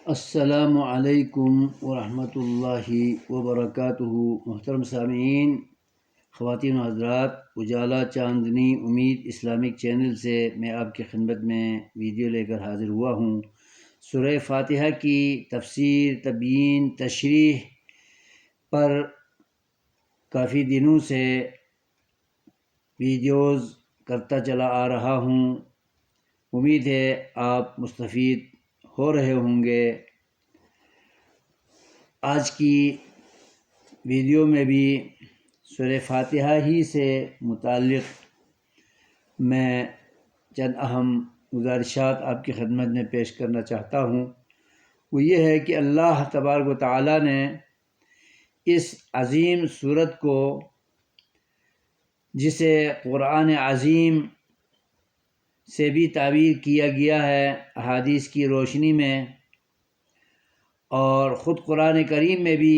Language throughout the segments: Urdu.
السلام علیکم ورحمۃ اللہ وبرکاتہ۔ محترم سامعین، خواتین و حضرات، اجالا چاندنی امید اسلامک چینل سے میں آپ کی خدمت میں ویڈیو لے کر حاضر ہوا ہوں۔ سورہ فاتحہ کی تفسیر، تبیین، تشریح پر کافی دنوں سے ویڈیوز کرتا چلا آ رہا ہوں۔ امید ہے آپ مستفید ہو رہے ہوں گے۔ آج کی ویڈیو میں بھی سورہ فاتحہ ہی سے متعلق میں چند اہم گزارشات آپ کی خدمت میں پیش کرنا چاہتا ہوں۔ وہ یہ ہے کہ اللہ تبارک و تعالیٰ نے اس عظیم سورت کو، جسے قرآن عظیم سے بھی تعبیر کیا گیا ہے احادیث کی روشنی میں، اور خود قرآن کریم میں بھی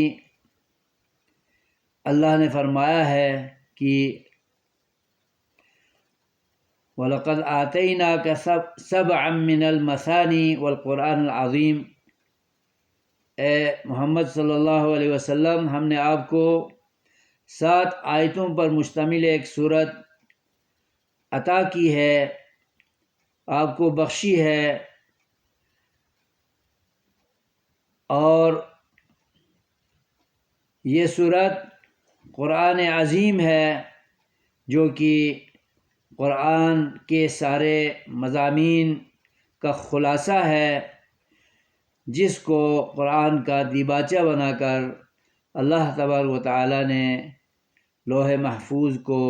اللہ نے فرمایا ہے کہ وَلَقَدْ آتَيْنَاكَ سَبْعًا مِّنَ الْمَثَانِي وَالْقُرْآنِ الْعَظِيمِ، اے محمد صلی اللہ علیہ وسلم، ہم نے آپ کو 7 آیتوں پر مشتمل ایک سورت عطا کی ہے، آپ کو بخشی ہے، اور یہ سورت قرآن عظیم ہے جو کہ قرآن کے سارے مضامین کا خلاصہ ہے، جس کو قرآن کا دیباچہ بنا کر اللہ تبارک و تعالیٰ نے لوح محفوظ کو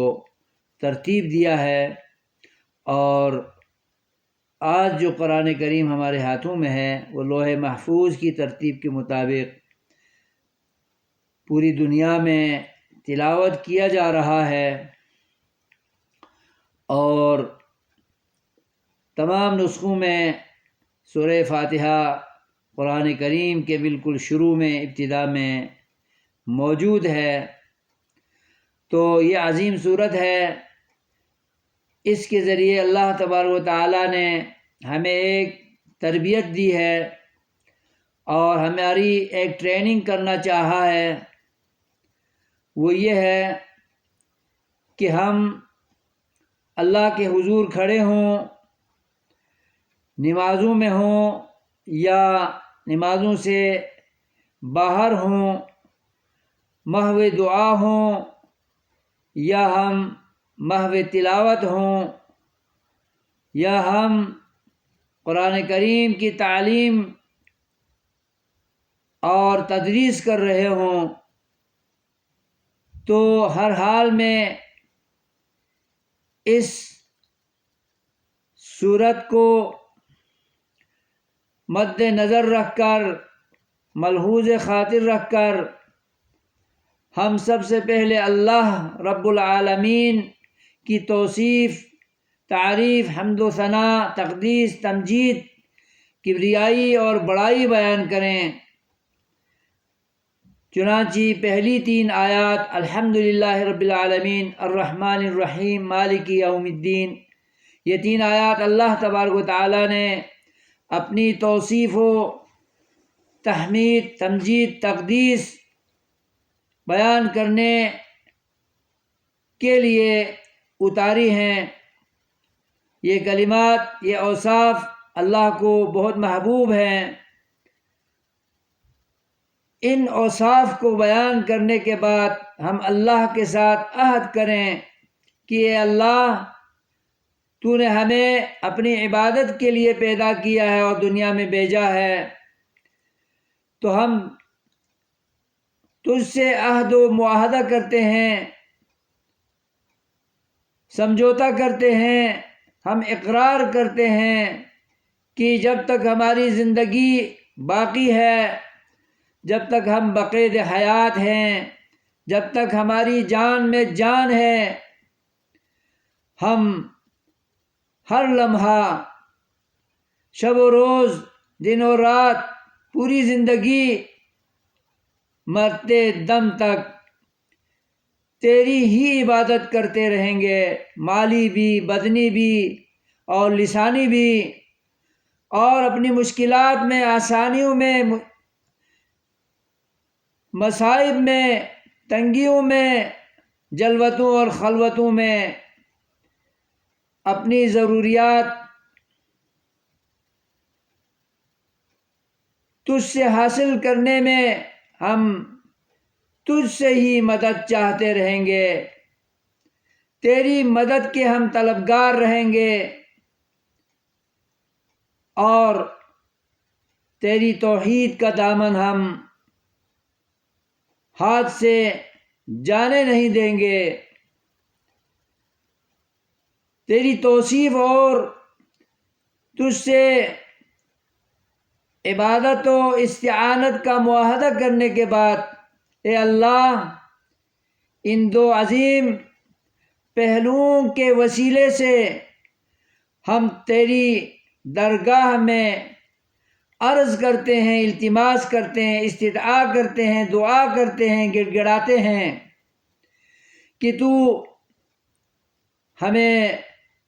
ترتیب دیا ہے۔ اور آج جو قرآن کریم ہمارے ہاتھوں میں ہے وہ لوح محفوظ کی ترتیب کے مطابق پوری دنیا میں تلاوت کیا جا رہا ہے، اور تمام نسخوں میں سورہ فاتحہ قرآن کریم کے بالکل شروع میں، ابتدا میں موجود ہے۔ تو یہ عظیم سورت ہے، اس کے ذریعے اللہ تبارک و تعالیٰ نے ہمیں ایک تربیت دی ہے اور ہماری ایک ٹریننگ کرنا چاہا ہے۔ وہ یہ ہے کہ ہم اللہ کے حضور کھڑے ہوں، نمازوں میں ہوں یا نمازوں سے باہر ہوں، محو دعا ہوں یا ہم محو تلاوت ہوں، یا ہم قرآن کریم کی تعلیم اور تدریس کر رہے ہوں، تو ہر حال میں اس سورت کو مد نظر رکھ کر، ملحوظ خاطر رکھ کر، ہم سب سے پہلے اللہ رب العالمین کی توصیف، تعریف، حمد و ثنا، تقدیس، تمجید، کبریائی اور بڑائی بیان کریں۔ چنانچہ پہلی 3 آیات الحمدللہ رب العالمین الرحمن الرحیم مالک یوم الدین، یہ 3 آیات اللہ تبارک و تعالیٰ نے اپنی توصیف و تحمید، تمجید، تقدیس بیان کرنے کے لیے اتاری ہیں۔ یہ کلمات، یہ اوصاف اللہ کو بہت محبوب ہیں۔ ان اوصاف کو بیان کرنے کے بعد ہم اللہ کے ساتھ عہد کریں کہ اے اللہ، تو نے ہمیں اپنی عبادت کے لیے پیدا کیا ہے اور دنیا میں بھیجا ہے، تو ہم تجھ سے عہد و معاہدہ کرتے ہیں، سمجھوتا کرتے ہیں، ہم اقرار کرتے ہیں کہ جب تک ہماری زندگی باقی ہے، جب تک ہم بقید حیات ہیں، جب تک ہماری جان میں جان ہے، ہم ہر لمحہ، شب و روز، دن و رات، پوری زندگی، مرتے دم تک تیری ہی عبادت کرتے رہیں گے، مالی بھی، بدنی بھی اور لسانی بھی۔ اور اپنی مشکلات میں، آسانیوں میں، مصائب میں، تنگیوں میں، جلوتوں اور خلوتوں میں اپنی ضروریات تجھ سے حاصل کرنے میں ہم تجھ سے ہی مدد چاہتے رہیں گے، تیری مدد کے ہم طلبگار رہیں گے، اور تیری توحید کا دامن ہم ہاتھ سے جانے نہیں دیں گے۔ تیری توصیف اور تجھ سے عبادت و استعانت کا معاہدہ کرنے کے بعد اے اللہ ان دو عظیم پہلوؤں کے وسیلے سے ہم تیری درگاہ میں عرض کرتے ہیں، التماس کرتے ہیں، استدعا کرتے ہیں، دعا کرتے ہیں، گڑ گڑاتے ہیں کہ تو ہمیں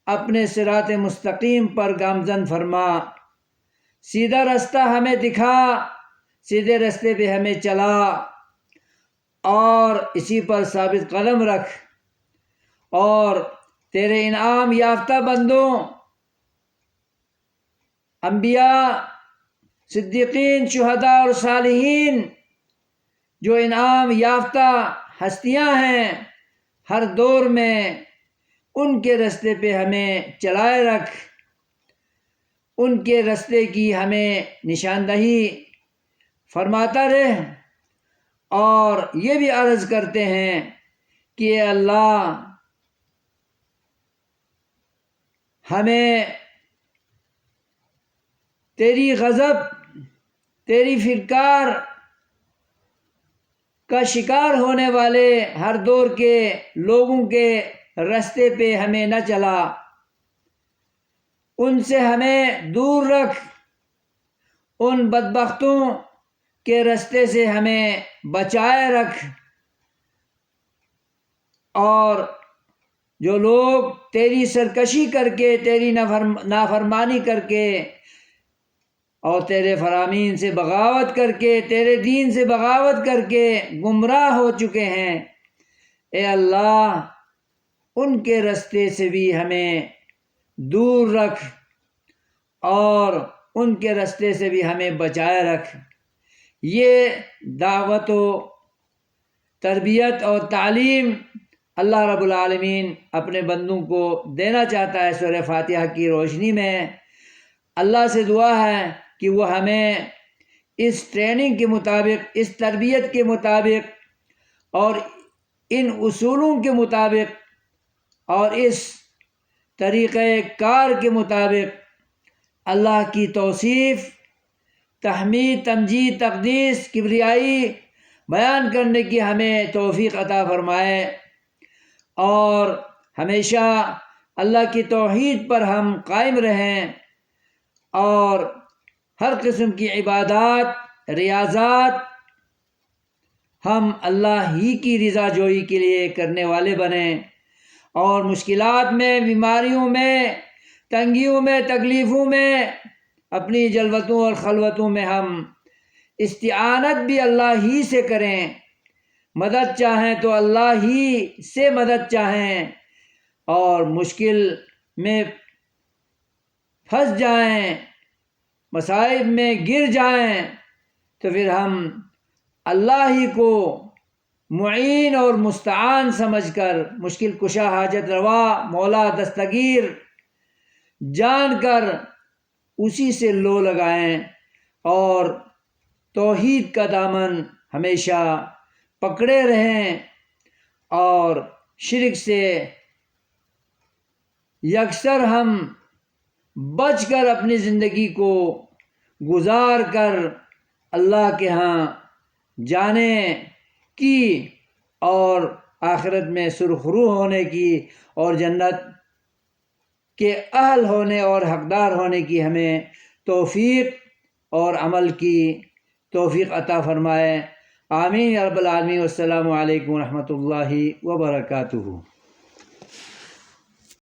اپنے صراط مستقیم پر گامزن فرما، سیدھا رستہ ہمیں دکھا، سیدھے رستے پہ ہمیں چلا اور اسی پر ثابت قدم رکھ، اور تیرے انعام یافتہ بندوں، انبیاء، صدیقین، شہداء اور صالحین جو انعام یافتہ ہستیاں ہیں ہر دور میں، ان کے رستے پہ ہمیں چلائے رکھ، ان کے رستے کی ہمیں نشاندہی فرماتا رہ۔ اور یہ بھی عرض کرتے ہیں کہ اے اللہ ہمیں تیری غضب، تیری پھٹکار کا شکار ہونے والے ہر دور کے لوگوں کے رستے پہ ہمیں نہ چلا، ان سے ہمیں دور رکھ، ان بدبختوں کے رستے سے ہمیں بچائے رکھ، اور جو لوگ تیری سرکشی کر کے، تیری نافرمانی کر کے اور تیرے فرامین سے بغاوت کر کے، تیرے دین سے بغاوت کر کے گمراہ ہو چکے ہیں، اے اللہ ان کے رستے سے بھی ہمیں دور رکھ اور ان کے رستے سے بھی ہمیں بچائے رکھ۔ یہ دعوت و تربیت اور تعلیم اللہ رب العالمین اپنے بندوں کو دینا چاہتا ہے۔ سورہ فاتحہ کی روشنی میں اللہ سے دعا ہے کہ وہ ہمیں اس ٹریننگ کے مطابق، اس تربیت کے مطابق اور ان اصولوں کے مطابق اور اس طریقہ کار کے مطابق اللہ کی توصیف، تحمید، تمجید، تقدیس، کبریائی بیان کرنے کی ہمیں توفیق عطا فرمائے، اور ہمیشہ اللہ کی توحید پر ہم قائم رہیں، اور ہر قسم کی عبادات، ریاضات ہم اللہ ہی کی رضا جوئی کے لیے کرنے والے بنیں، اور مشکلات میں، بیماریوں میں، تنگیوں میں، تکلیفوں میں، اپنی جلوتوں اور خلوتوں میں ہم استعانت بھی اللہ ہی سے کریں، مدد چاہیں تو اللہ ہی سے مدد چاہیں، اور مشکل میں پھنس جائیں، مصائب میں گر جائیں تو پھر ہم اللہ ہی کو معین اور مستعان سمجھ کر، مشکل کشا، حاجت روا، مولا دستگیر جان کر اسی سے لو لگائیں، اور توحید کا دامن ہمیشہ پکڑے رہیں، اور شرک سے یکسر ہم بچ کر اپنی زندگی کو گزار کر اللہ کے ہاں جانے کی، اور آخرت میں سرخرو ہونے کی، اور جنت کے اہل ہونے اور حقدار ہونے کی ہمیں توفیق اور عمل کی توفیق عطا فرمائے۔ آمین یا رب العالمین۔ والسلام علیکم ورحمۃ اللہ وبرکاتہ۔